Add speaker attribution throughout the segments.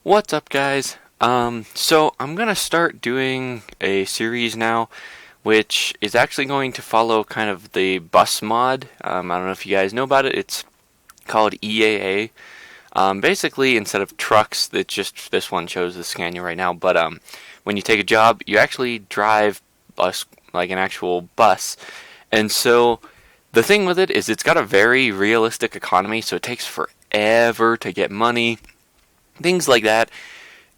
Speaker 1: What's up, guys? So I'm gonna start doing a series now, which is actually going to follow kind of the bus mod. I don't know if you guys know about it. It's called EAA. Basically, instead of trucks, that just this one shows the Scania right now. But when you take a job, you actually drive bus like an actual bus, and so the thing with it is it's got a very realistic economy. So it takes forever to get money, things like that.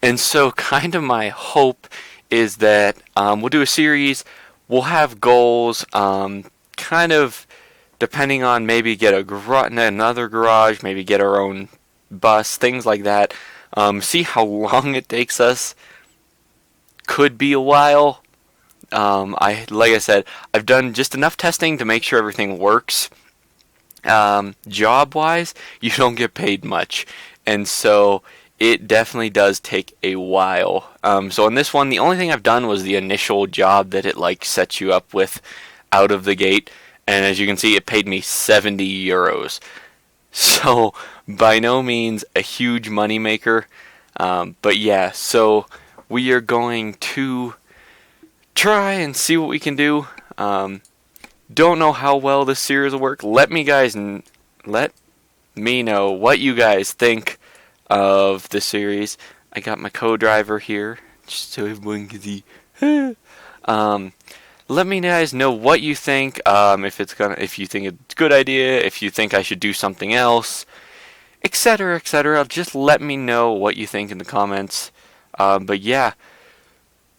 Speaker 1: And so, kind of my hope is that we'll do a series. We'll have goals, kind of depending on maybe get another garage, maybe get our own bus, things like that. See how long it takes us. Could be a while. Like I said, I've done just enough testing to make sure everything works. Job wise, you don't get paid much, and so it definitely does take a while. So on this one, the only thing I've done was the initial job that it like sets you up with out of the gate, and as you can see, it paid me 70 euros. So by no means a huge money maker, but yeah. So we are going to try and see what we can do. Don't know how well this series will work. Let me know what you guys think of the series. I got my co-driver here, just so everyone can see. Let me guys know what you think. If you think it's a good idea, if you think I should do something else, etc., etc. Just let me know what you think in the comments. But yeah,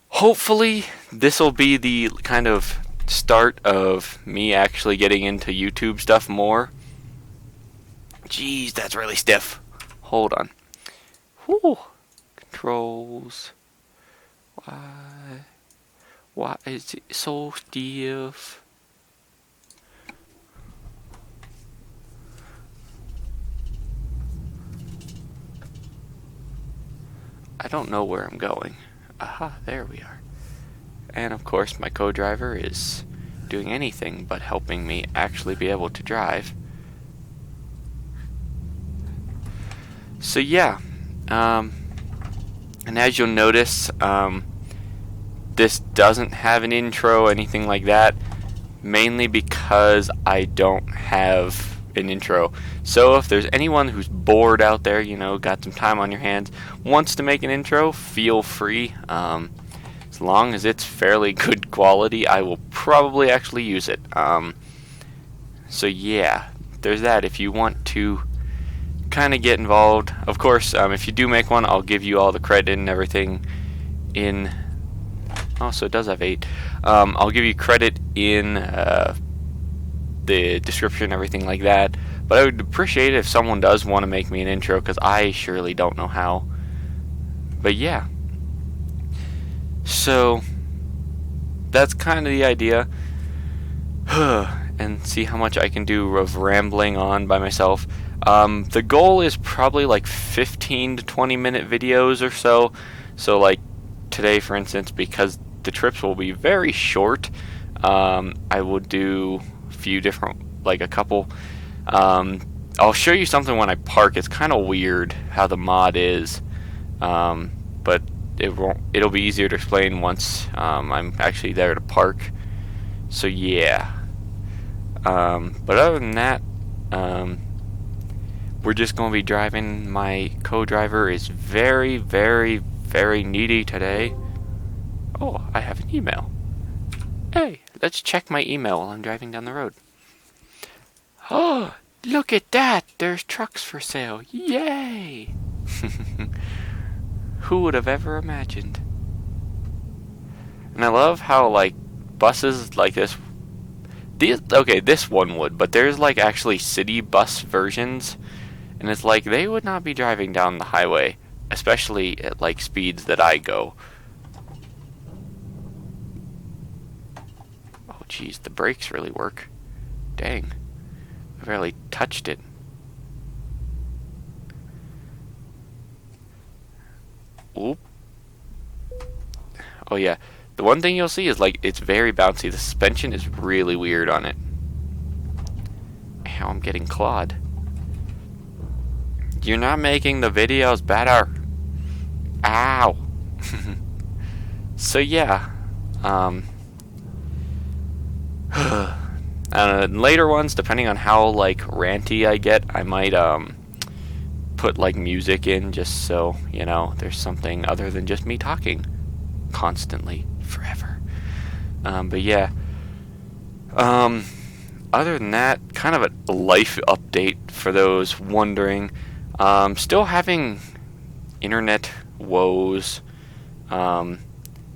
Speaker 1: hopefully this will be the kind of start of me actually getting into YouTube stuff more. Jeez, that's really stiff. Hold on. Whew. Controls. Why is it so stiff? I don't know where I'm going. Aha, there we are. And of course, my co-driver is doing anything but helping me actually be able to drive. So yeah, and as you'll notice, this doesn't have an intro, anything like that, mainly because I don't have an intro. So if there's anyone who's bored out there, got some time on your hands, wants to make an intro, feel free. As long as it's fairly good quality, I will probably actually use it. So yeah, there's that. If you want to kind of get involved, of course, if you do make one, I'll give you all the credit and everything in. Oh, so it does have 8. I'll give you credit in the description, everything like that. But I would appreciate it if someone does want to make me an intro, because I surely don't know how. But yeah. So that's kind of the idea. And see how much I can do of rambling on by myself. The goal is probably like 15 to 20 minute videos or so. So like today, for instance, because the trips will be very short, I will do a few different, like a couple. I'll show you something when I park. It's kind of weird how the mod is, but it'll be easier to explain once I'm actually there to park. So yeah. But other than that, we're just going to be driving. My co-driver is very, very, very needy today. Oh, I have an email. Hey, let's check my email while I'm driving down the road. Oh, look at that! There's trucks for sale. Yay! Who would have ever imagined? And I love how, like, buses like this. This one would, but there's, like, actually city bus versions. And it's like, they would not be driving down the highway, especially at, like, speeds that I go. Oh, jeez, the brakes really work. Dang. I barely touched it. Oop. Oh, yeah. The one thing you'll see is, like, it's very bouncy. The suspension is really weird on it. How I'm getting clawed. You're not making the videos better. Ow. So yeah, um, I don't know, later ones, depending on how like ranty I get, I might put like music in just so there's something other than just me talking constantly forever. But yeah, um, other than that, kind of a life update for those wondering. Still having internet woes. Um,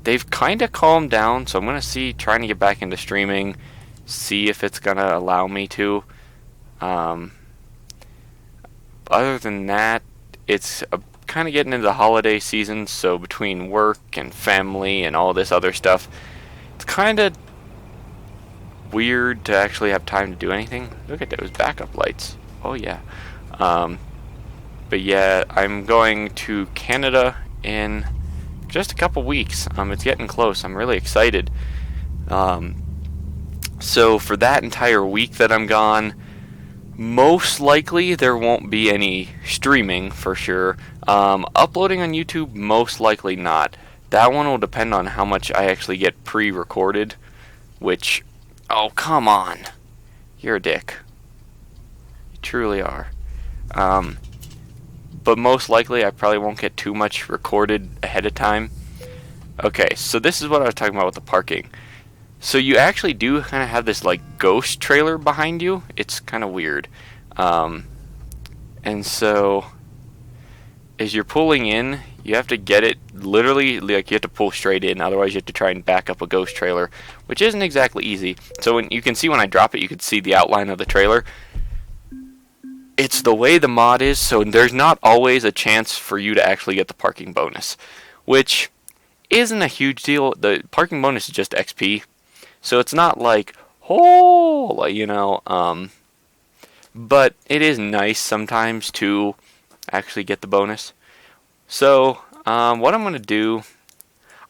Speaker 1: they've kind of calmed down, so I'm gonna trying to get back into streaming, see if it's gonna allow me to. Um, Other than that, it's kind of getting into the holiday season, so between work and family and all this other stuff, it's kind of weird to actually have time to do anything. Look at those backup lights. Oh yeah. Um, but yeah, I'm going to Canada in just a couple weeks. It's getting close. I'm really excited. Um, so for that entire week that I'm gone, most likely there won't be any streaming for sure. Uploading on YouTube, most likely not. That one will depend on how much I actually get pre-recorded, which, oh come on, you're a dick. You truly are. But most likely I probably won't get too much recorded ahead of time. Okay, so this is what I was talking about with the parking. So you actually do kind of have this like ghost trailer behind you. It's kind of weird. And so as you're pulling in, you have to get it literally, like you have to pull straight in, otherwise you have to try and back up a ghost trailer, which isn't exactly easy. So when you can see when I drop it, you can see the outline of the trailer. It's the way the mod is, so there's not always a chance for you to actually get the parking bonus, which isn't a huge deal. The parking bonus is just XP. So it's not like, oh, but it is nice sometimes to actually get the bonus. So, what I'm going to do,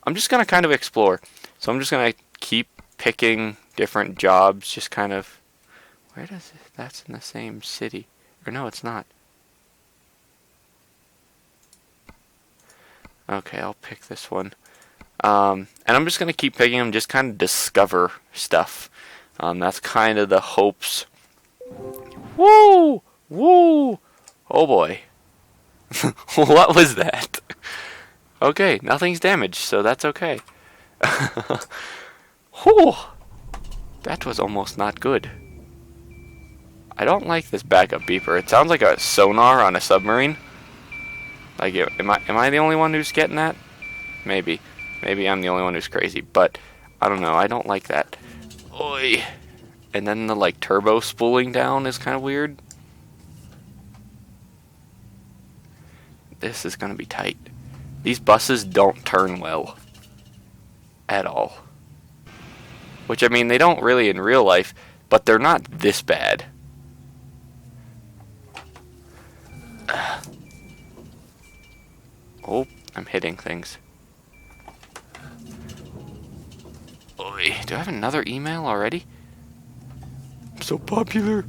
Speaker 1: I'm just going to kind of explore. So I'm just going to keep picking different jobs, just kind of, where does it, that's in the same city. Or no, it's not. Okay, I'll pick this one. And I'm just going to keep picking them, just kind of discover stuff. That's kind of the hopes. Woo! Woo! Oh boy. What was that? Okay, nothing's damaged, so that's okay. Whew! That was almost not good. I don't like this backup beeper. It sounds like a sonar on a submarine. Like, am I the only one who's getting that? Maybe. Maybe I'm the only one who's crazy, but I don't know. I don't like that. Oi. And then the like turbo spooling down is kind of weird. This is going to be tight. These buses don't turn well. At all. Which, I mean, they don't really in real life, but they're not this bad. Oh, I'm hitting things. Oy, do I have another email already? I'm so popular.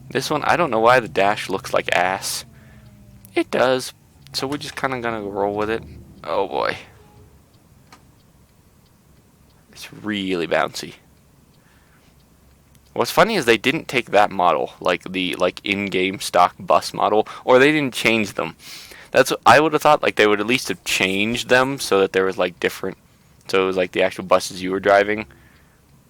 Speaker 1: This one, I don't know why the dash looks like ass. It does. So we're just kind of going to roll with it. Oh boy. It's really bouncy. What's funny is they didn't take that model, like the in-game stock bus model, or they didn't change them. That's what I would have thought. Like they would at least have changed them so that there was like different. So it was like the actual buses you were driving,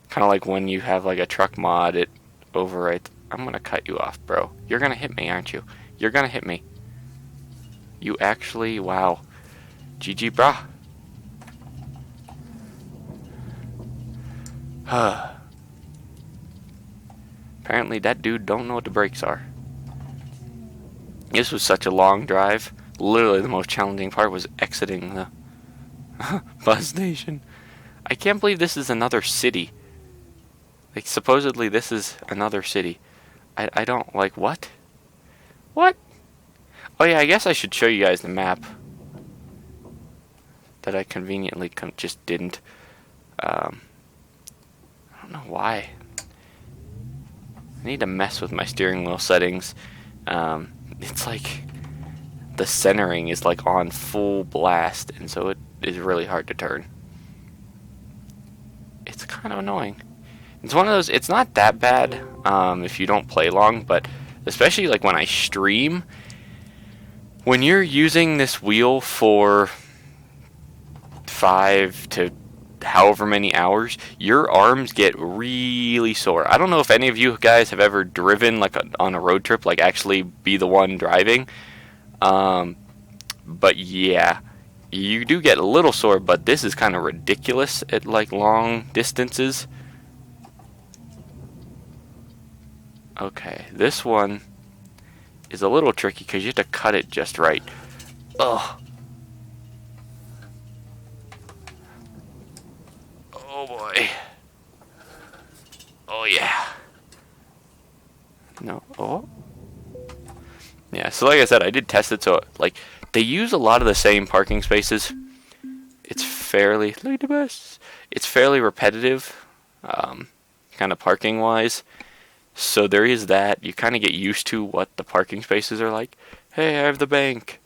Speaker 1: kind of like when you have like a truck mod. It overwrites. I'm gonna cut you off, bro. You're gonna hit me, aren't you? You're gonna hit me. You actually, wow. GG, brah. Apparently that dude don't know what the brakes are. This was such a long drive. Literally the most challenging part was exiting the bus station. I can't believe this is another city. Like supposedly this is another city. I don't like what? What? Oh yeah, I guess I should show you guys the map. That I conveniently just didn't. I don't know why. I need to mess with my steering wheel settings. It's like the centering is like on full blast, and so it is really hard to turn. It's kind of annoying. It's one of those, it's not that bad if you don't play long, but especially like when I stream, when you're using this wheel for 5 to however many hours, your arms get really sore. I don't know if any of you guys have ever driven like on a road trip, like actually be the one driving. But yeah, you do get a little sore, but this is kind of ridiculous at like long distances. Okay, this one is a little tricky because you have to cut it just right. Ugh. Oh boy. Oh yeah. No. Oh. Yeah, so like I said, I did test it, so like they use a lot of the same parking spaces. It's fairly, look at the bus. It's fairly repetitive, kind of parking wise. So there is that. You kind of get used to what the parking spaces are like. Hey, I have the bank.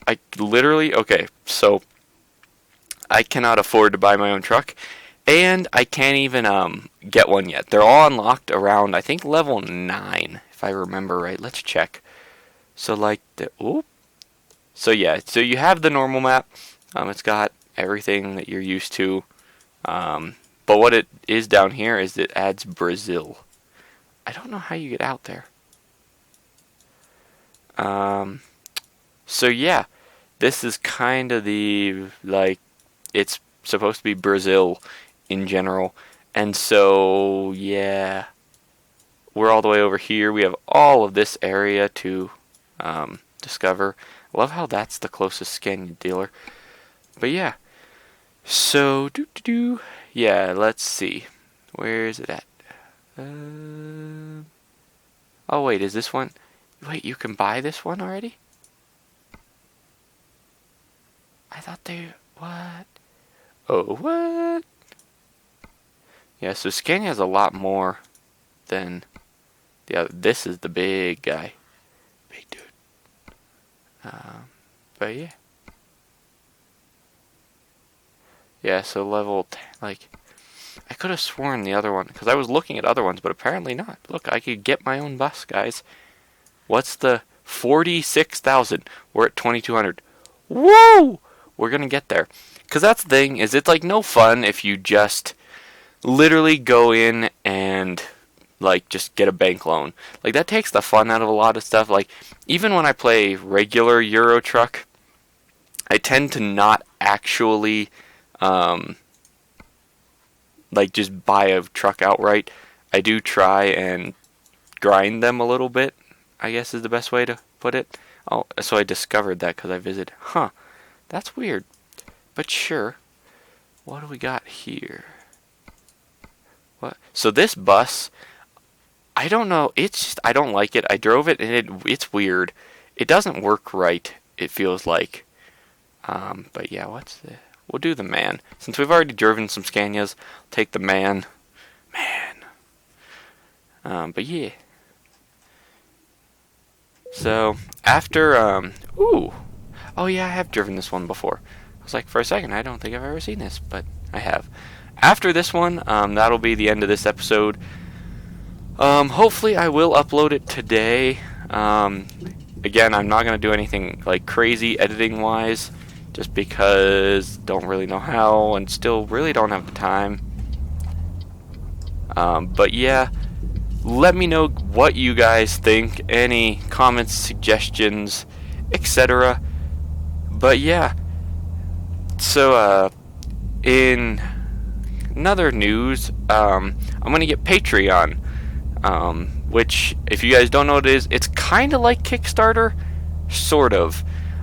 Speaker 1: I literally, okay, so I cannot afford to buy my own truck, and I can't even get one yet. They're all unlocked around, I think, level 9, if I remember right. Let's check. So like so yeah, so you have the normal map. It's got everything that you're used to. But what it is down here is it adds Brazil. I don't know how you get out there. So yeah, this is kind of the, like, it's supposed to be Brazil in general. And so yeah, we're all the way over here. We have all of this area to discover. I love how that's the closest Scania dealer. But yeah, so yeah, let's see. Where is it at? Oh wait, is this one? Wait, you can buy this one already? I thought they, what? Oh, what? Yeah, so Scania has a lot more than the other. This is the big guy. Big dude. But yeah. Yeah, so level 10, like, I could have sworn the other one, because I was looking at other ones, but apparently not. Look, I could get my own bus, guys. What's the 46,000? We're at 2,200. Woo! We're gonna get there. Because that's the thing, is it's like no fun if you just literally go in and like just get a bank loan. Like that takes the fun out of a lot of stuff. Like even when I play regular Euro Truck, I tend to not actually like just buy a truck outright. I do try and grind them a little bit, I guess is the best way to put it. Oh, so I discovered that because I visited. Huh, that's weird. But sure. What do we got here? What? So this bus, I don't know. It's just, I don't like it. I drove it and it's weird. It doesn't work right, it feels like. But yeah, what's the... We'll do the man. Since we've already driven some Scanias, I'll take the man. But yeah. So, after, ooh. Oh yeah, I have driven this one before. I was like, for a second, I don't think I've ever seen this, but I have. After this one, that'll be the end of this episode. Hopefully I will upload it today. Again, I'm not going to do anything like crazy editing-wise, just because don't really know how and still really don't have the time. But yeah, let me know what you guys think, any comments, suggestions, etc. But yeah, so in another news, I'm going to get Patreon, which if you guys don't know what it is, it's kind of like Kickstarter, sort of.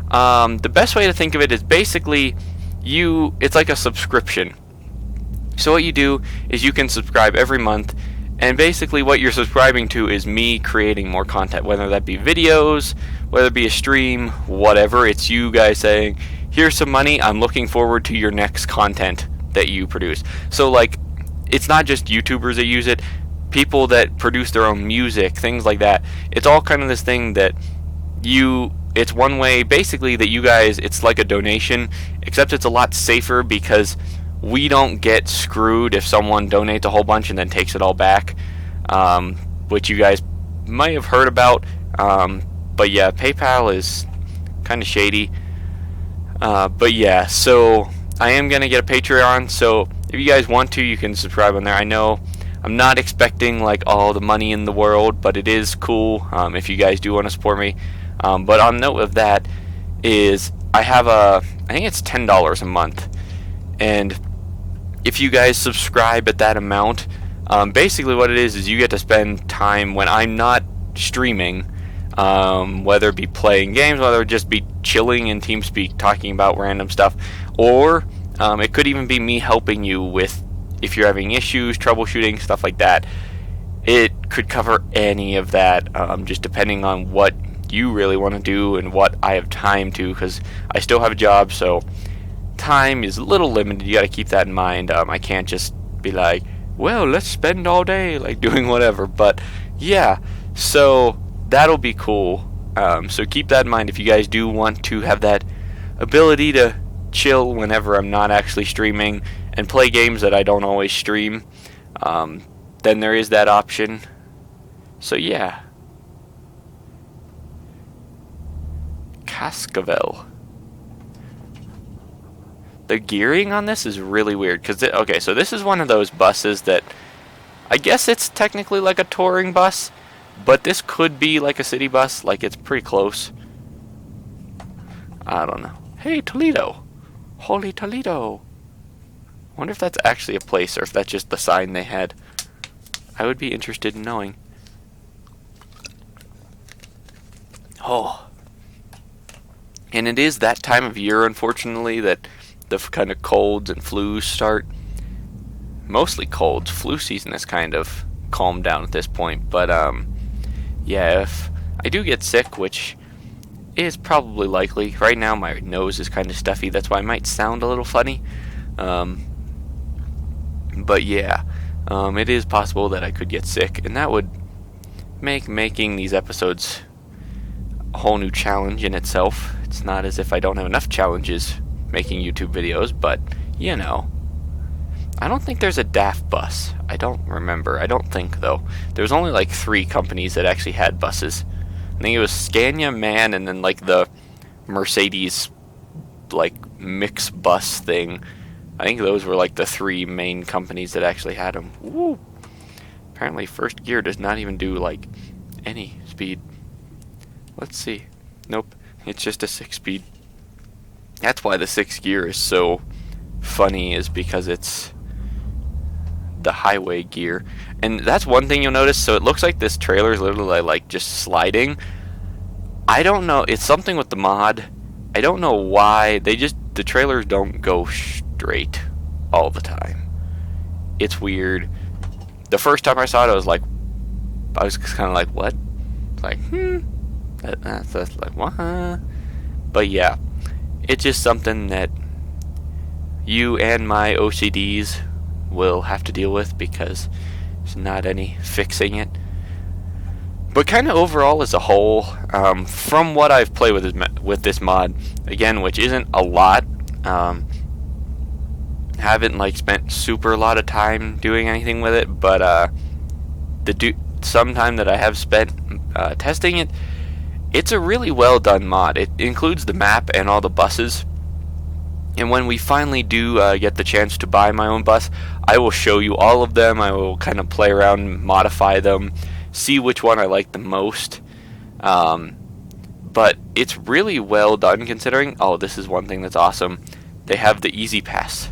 Speaker 1: The best way to think of it is basically it's like a subscription. So what you do is you can subscribe every month, and basically what you're subscribing to is me creating more content, whether that be videos, whether it be a stream, whatever. It's you guys saying, here's some money, I'm looking forward to your next content that you produce. So like, it's not just YouTubers that use it, people that produce their own music, things like that. It's all kind of this thing that you it's one way basically that you guys, it's like a donation, except it's a lot safer because we don't get screwed if someone donates a whole bunch and then takes it all back, which you guys might have heard about. But yeah, PayPal is kind of shady. But yeah, so I am going to get a Patreon, so if you guys want to, you can subscribe on there. I know I'm not expecting like all the money in the world, but it is cool if you guys do want to support me. But on note of that is I have I think it's $10 a month, and if you guys subscribe at that amount, basically what it is you get to spend time when I'm not streaming, whether it be playing games, whether it just be chilling in TeamSpeak talking about random stuff, or it could even be me helping you with if you're having issues, troubleshooting, stuff like that. It could cover any of that, just depending on what you really want to do and what I have time to, because I still have a job, so time is a little limited. You got to keep that in mind. I can't just be like, well, let's spend all day like doing whatever. But yeah, so that'll be cool. So keep that in mind if you guys do want to have that ability to chill whenever I'm not actually streaming and play games that I don't always stream. Then there is that option. So yeah. Cascavel. The gearing on this is really weird because okay, so this is one of those buses that I guess it's technically like a touring bus, but this could be like a city bus. Like it's pretty close. I don't know. Hey, Toledo, holy Toledo. I wonder if that's actually a place or if that's just the sign they had. I would be interested in knowing. Oh. And it is that time of year, unfortunately, that the kind of colds and flus start. Mostly colds. Flu season is kind of calmed down at this point. But, yeah, if I do get sick, which is probably likely. Right now, my nose is kind of stuffy. That's why I might sound a little funny. But, yeah, it is possible that I could get sick. And that would make making these episodes a whole new challenge in itself. It's not as if I don't have enough challenges making YouTube videos, but, you know. I don't think there's a DAF bus. I don't remember. I don't think, though. There's only, like, 3 companies that actually had buses. I think it was Scania, MAN, and then, like, the Mercedes, like, mix bus thing. I think those were, like, the 3 main companies that actually had them. Woo! Apparently, first gear does not even do, like, any speed. Let's see. Nope. It's just a 6-speed. That's why the 6th gear is so funny, is because it's the highway gear. And that's one thing you'll notice. So it looks like this trailer is literally like just sliding. I don't know. It's something with the mod. I don't know why. The trailers don't go straight all the time. It's weird. The first time I saw it, I was kind of like, what? Like, That's like, what? But yeah, it's just something that you and my OCDs will have to deal with because there's not any fixing it. But kind of overall as a whole, from what I've played with this mod, again, which isn't a lot, haven't like spent super a lot of time doing anything with it, but some time that I have spent testing it, it's a really well done mod. It includes the map and all the buses. And when we finally do get the chance to buy my own bus, I will show you all of them. I will kind of play around, modify them, see which one I like the most. But it's really well done considering. Oh, this is one thing that's awesome. They have the Easy Pass.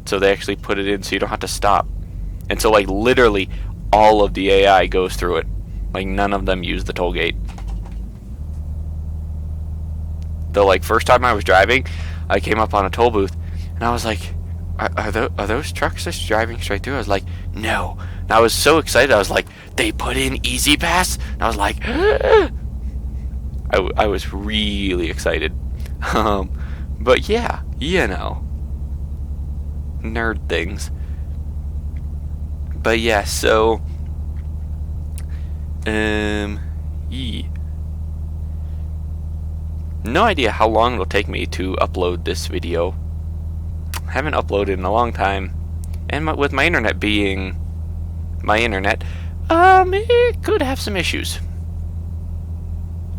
Speaker 1: So they actually put it in so you don't have to stop. And so like literally all of the AI goes through it. Like, none of them use the toll gate. The, like, first time I was driving, I came up on a toll booth, and I was like, are those trucks just driving straight through? I was like, no. And I was so excited. I was like, they put in Easy Pass? And I was like, I was really excited. But, yeah, you know. Nerd things. But, yeah, so... No idea how long it'll take me to upload this video. I haven't uploaded in a long time, and with my internet being my internet, it could have some issues.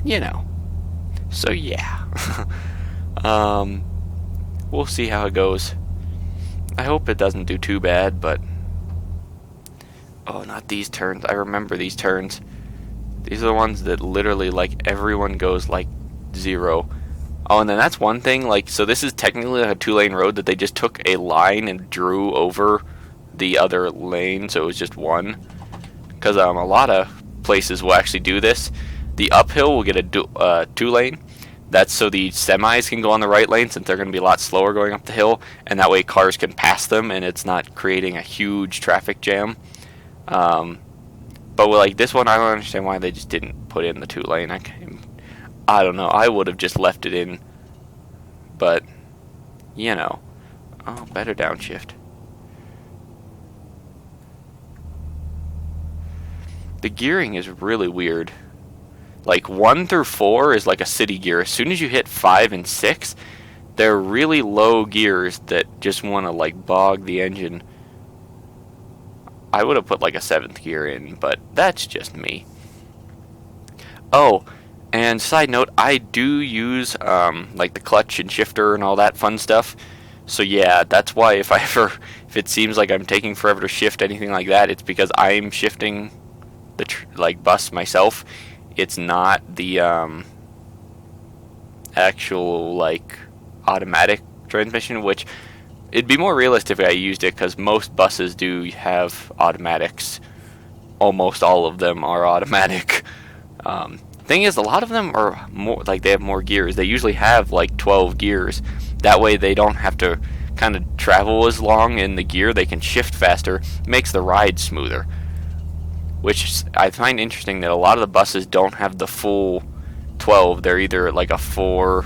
Speaker 1: You know. So yeah. We'll see how it goes. I hope it doesn't do too bad, but oh, not these turns. I remember these turns. These are the ones that literally, like, everyone goes like 0. Oh, and then that's one thing, like, so this is technically like a 2-lane road that they just took a line and drew over the other lane, so it was just 1. Because a lot of places will actually do this. The uphill will get a 2-lane. That's so the semis can go on the right lane, since they're going to be a lot slower going up the hill, and that way cars can pass them and it's not creating a huge traffic jam. But with, like, this one, I don't understand why they just didn't put in the 2-lane. I don't know. I would have just left it in, but you know, oh, better downshift. The gearing is really weird. Like 1 through 4 is like a city gear. As soon as you hit 5 and 6, they're really low gears that just want to like bog the engine. I would have put like a 7th gear in, but that's just me. Oh, and side note, I do use like the clutch and shifter and all that fun stuff. So yeah, that's why if it seems like I'm taking forever to shift anything like that, it's because I'm shifting the bus myself. It's not the actual like automatic transmission, which it'd be more realistic if I used it, because most buses do have automatics. Almost all of them are automatic. Thing is, a lot of them are more like they have more gears. They usually have like 12 gears. That way they don't have to kind of travel as long in the gear. They can shift faster. Makes the ride smoother. Which I find interesting that a lot of the buses don't have the full 12. They're either like a 4,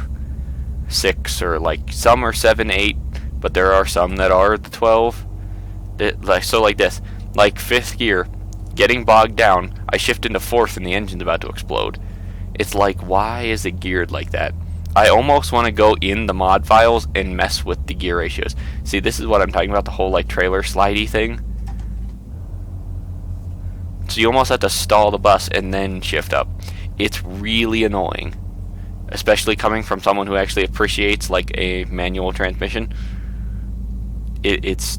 Speaker 1: 6, or like some are 7, 8, but there are some that are the 12. So like this, like 5th gear, getting bogged down, I shift into 4th and the engine's about to explode. It's like, why is it geared like that? I almost want to go in the mod files and mess with the gear ratios. See, this is what I'm talking about, the whole like trailer slidey thing. So you almost have to stall the bus and then shift up. It's really annoying, especially coming from someone who actually appreciates like a manual transmission. It's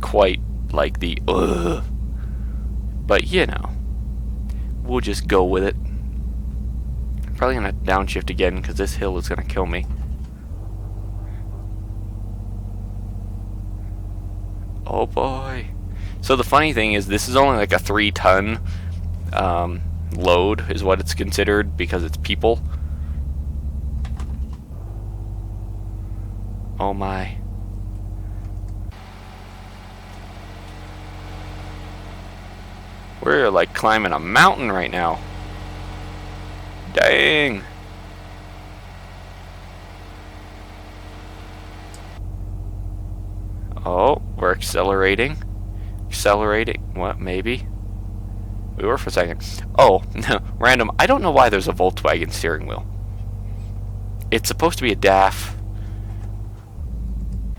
Speaker 1: quite like the ugh. But you know, we'll just go with it. Probably gonna downshift again because this hill is gonna kill me. Oh boy. So the funny thing is, this is only like a 3-ton load is what it's considered, because it's people. Oh my. We're like climbing a mountain right now. Dang. Oh, we're accelerating. Accelerating. What? Maybe? We were for a second. Oh, no. Random. I don't know why there's a Volkswagen steering wheel. It's supposed to be a DAF.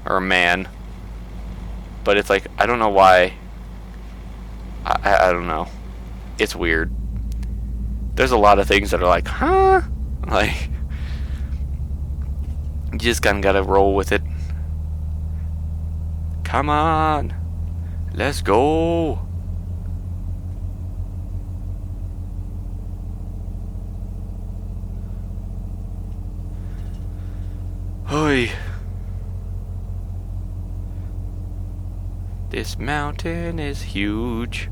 Speaker 1: Or a man. But it's like, I don't know why. I don't know. It's weird. There's a lot of things that are like, huh? Like, you just kind of gotta roll with it. Come on. Let's go. Hoi. This mountain is huge.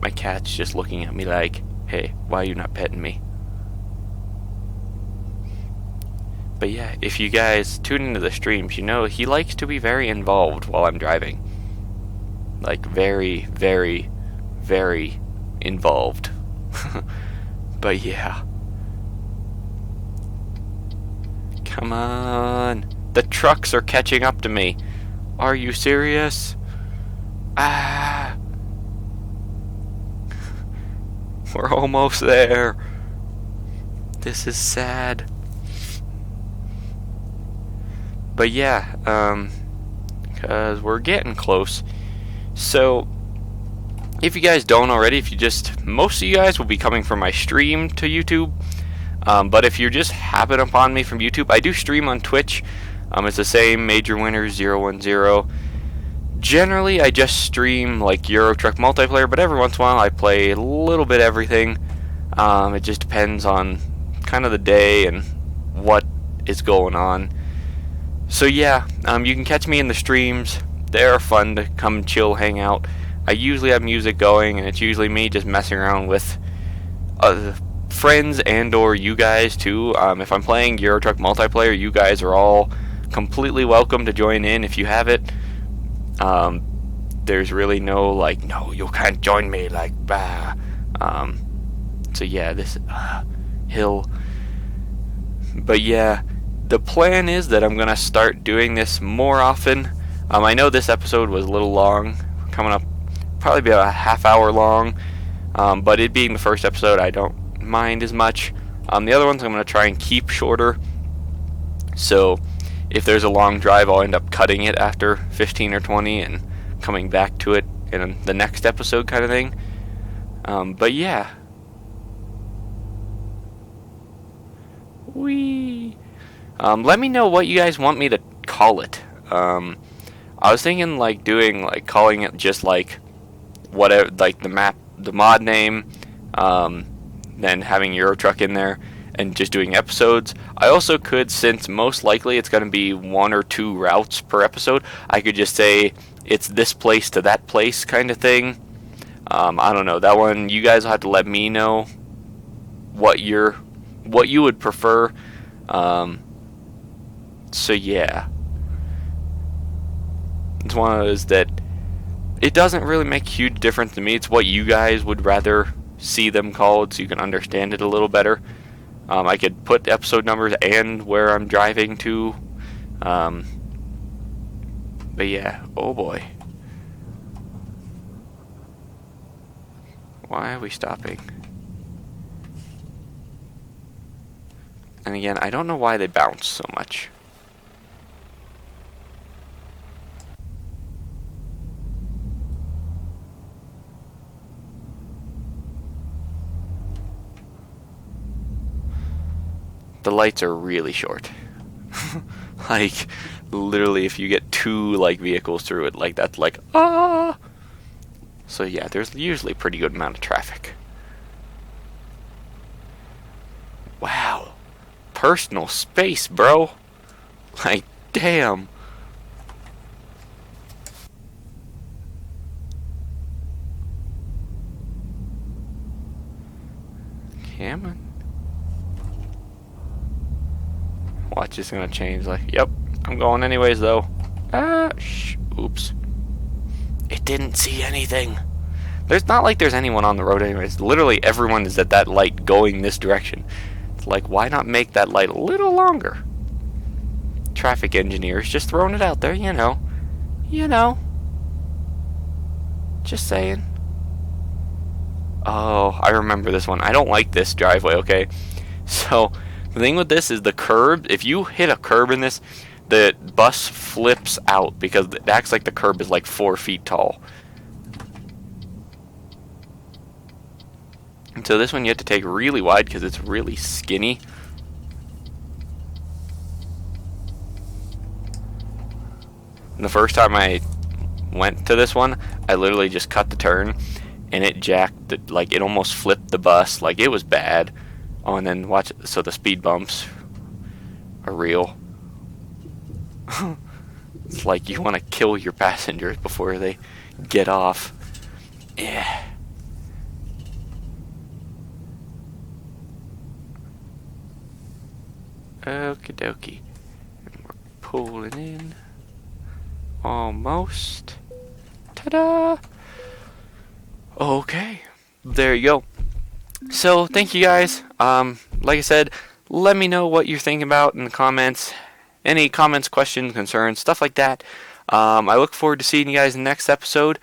Speaker 1: My cat's just looking at me like, hey, why are you not petting me? But yeah, if you guys tune into the streams, you know he likes to be very involved while I'm driving. Like, very, very, very involved. But yeah. Come on. The trucks are catching up to me. Are you serious? Ah. We're almost there. This is sad. But yeah, because we're getting close. So, if you guys don't already, most of you guys will be coming from my stream to YouTube. But if you're just happen upon me from YouTube, I do stream on Twitch. It's the same, Major Winner 010. Generally, I just stream like Euro Truck multiplayer, but every once in a while I play a little bit everything. It just depends on kind of the day and what is going on. So yeah, you can catch me in the streams. They're fun to come chill, hang out. I usually have music going, and it's usually me just messing around with friends and or you guys too. If I'm playing Euro Truck multiplayer, you guys are all completely welcome to join in if you have it. There's really no like, no, you can't join me, like, bah. So yeah, this hill. But yeah, the plan is that I'm gonna start doing this more often. I know this episode was a little long, coming up probably be about a half hour long. But it being the first episode, I don't mind as much. The other ones I'm gonna try and keep shorter. So if there's a long drive, I'll end up cutting it after 15 or 20 and coming back to it in the next episode, kind of thing. But yeah. Let me know what you guys want me to call it. I was thinking like doing like calling it just like whatever, like the mod name, then having Eurotruck in there and just doing episodes. I also could, since most likely it's going to be 1 or 2 routes per episode, I could just say it's this place to that place kind of thing. I don't know, that one you guys will have to let me know what you would prefer. So yeah, it's one of those that it doesn't really make a huge difference to me. It's what you guys would rather see them called, so you can understand it a little better. I could put episode numbers and where I'm driving to. But yeah, oh boy. Why are we stopping? And again, I don't know why they bounce so much. The lights are really short. Like, literally, if you get 2 like vehicles through it, like that's like, ah. So yeah, there's usually a pretty good amount of traffic. Wow, personal space, bro. Like, damn. Cameron. Watch, it's gonna change. Like, yep, I'm going anyways though. Oops. It didn't see anything. There's not like there's anyone on the road anyways. Literally everyone is at that light going this direction. It's like, why not make that light a little longer? Traffic engineers just throwing it out there, you know. Just saying. Oh, I remember this one. I don't like this driveway, okay? So the thing with this is the curb. If you hit a curb in this, the bus flips out because it acts like the curb is like 4 feet tall. And so this one you have to take really wide because it's really skinny. And the first time I went to this one, I literally just cut the turn and it jacked the, like, it almost flipped the bus. Like, it was bad. Oh, and then watch, so the speed bumps are real. It's like you want to kill your passengers before they get off. Yeah. Okie dokie. And we're pulling in. Almost. Ta-da! Okay. There you go. So, thank you guys. Like I said, let me know what you're thinking about in the comments. Any comments, questions, concerns, stuff like that. I look forward to seeing you guys in the next episode.